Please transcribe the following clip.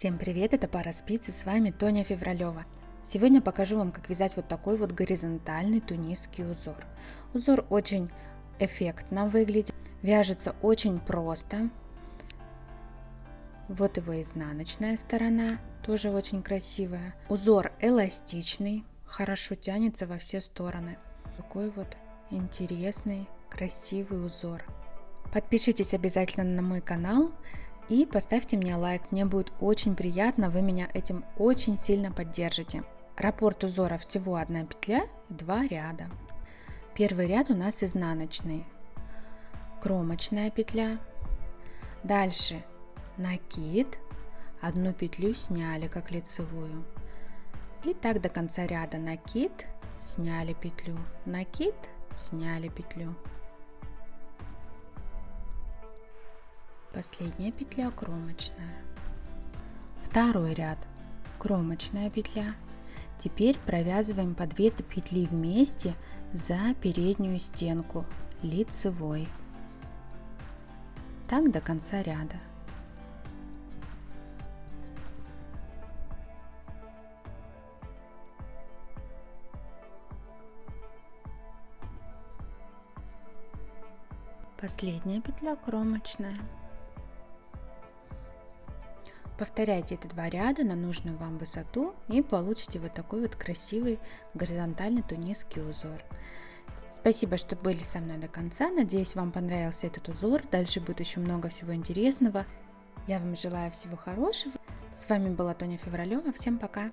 Всем привет, это Пара Спиц, и с вами Тоня Февралева. Сегодня покажу вам, как вязать вот такой вот горизонтальный тунисский узор. Узор очень эффектно выглядит, вяжется очень просто. Вот его изнаночная сторона, тоже очень красивая. Узор эластичный, хорошо тянется во все стороны. Такой вот интересный, красивый узор. Подпишитесь обязательно на мой канал и поставьте мне лайк, мне будет очень приятно, вы меня этим очень сильно поддержите. Раппорт узора всего 1 петля и 2 ряда. Первый ряд у нас изнаночный, кромочная петля, дальше накид, 1 петлю сняли как лицевую, и так до конца ряда: накид, сняли петлю, накид, сняли петлю. Последняя петля кромочная. Второй ряд, кромочная петля. Теперь провязываем по 2 петли вместе за переднюю стенку лицевой. Так до конца ряда. Последняя петля кромочная. Повторяйте эти 2 ряда на нужную вам высоту и получите вот такой вот красивый горизонтальный тунисский узор. Спасибо, что были со мной до конца. Надеюсь, вам понравился этот узор. Дальше будет еще много всего интересного. Я вам желаю всего хорошего. С вами была Тоня Февралева. Всем пока!